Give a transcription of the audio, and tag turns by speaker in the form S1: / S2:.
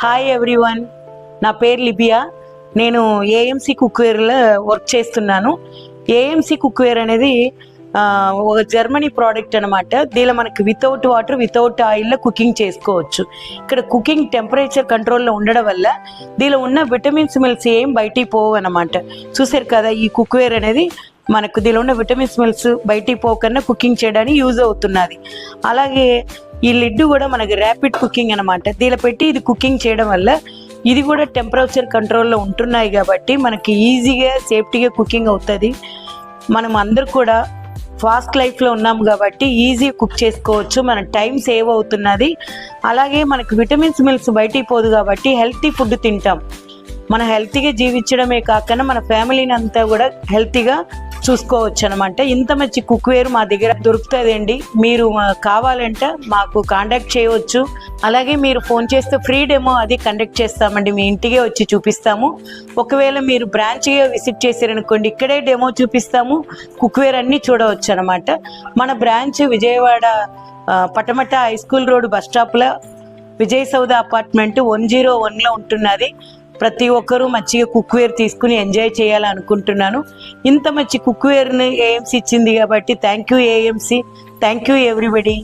S1: Hi everyone, నా పేరు Libya. నేను ఏఎంసీ కుక్వేర్లో వర్క్ చేస్తున్నాను. ఏఎంసీ కుక్వేర్ అనేది ఒక జర్మనీ ప్రోడక్ట్ అనమాట. దీనిలో మనకి వితౌట్ వాటర్ వితౌట్ ఆయిల్లో కుకింగ్ చేసుకోవచ్చు. ఇక్కడ కుకింగ్ టెంపరేచర్ కంట్రోల్లో ఉండడం వల్ల దీనిలో ఉన్న విటమిన్స్ మిల్స్ ఏం బయటికి పోవు అనమాట. చూసారు కదా, ఈ కుక్వేర్ అనేది మనకు దీనిలో ఉన్న విటమిన్స్ మిల్స్ బయటికి పోకన్నా కుకింగ్ చేయడానికి యూజ్ అవుతున్నది. అలాగే ఈ లిడ్ కూడా మనకి ర్యాపిడ్ కుకింగ్ అనమాట. దీనిలో పెట్టి ఇది కుకింగ్ చేయడం వల్ల ఇది కూడా టెంపరేచర్ కంట్రోల్లో ఉంటున్నాయి కాబట్టి మనకి ఈజీగా సేఫ్టీగా కుకింగ్ అవుతుంది. మనం అందరు కూడా ఫాస్ట్ లైఫ్లో ఉన్నాం కాబట్టి ఈజీ కుక్ చేసుకోవచ్చు, మన టైం సేవ్ అవుతున్నది. అలాగే మనకు విటమిన్స్ మిల్స్ బయటికి పోదు కాబట్టి హెల్తీ ఫుడ్ తింటాం. మన హెల్తీగా జీవించడమే కాకుండా మన ఫ్యామిలీని అంతా కూడా హెల్తీగా చూసుకోవచ్చు అనమాట. ఇంత మంచి కుక్వేర్ మా దగ్గర దొరుకుతుందండి. మీరు కావాలంటే మాకు కాంటాక్ట్ చేయవచ్చు. అలాగే మీరు ఫోన్ చేస్తే ఫ్రీ డెమో అది కండక్ట్ చేస్తామండి, మీ ఇంటికే వచ్చి చూపిస్తాము. ఒకవేళ మీరు బ్రాంచ్గా విజిట్ చేశారనుకోండి, ఇక్కడే డెమో చూపిస్తాము, కుక్వేర్ అన్నీ చూడవచ్చు అనమాట. మన branch Vijayawada Patamata high school road bus స్టాప్లో విజయ్ సౌద అపార్ట్మెంట్ 101లో ఉంటున్నది. ప్రతి ఒక్కరూ మంచిగా కుక్వేర్ తీసుకుని ఎంజాయ్ చేయాలనుకుంటున్నాను. ఇంత మంచి కుక్వేర్ని ఏఎంసీ ఇచ్చింది కాబట్టి thank you AMC, thank you everybody.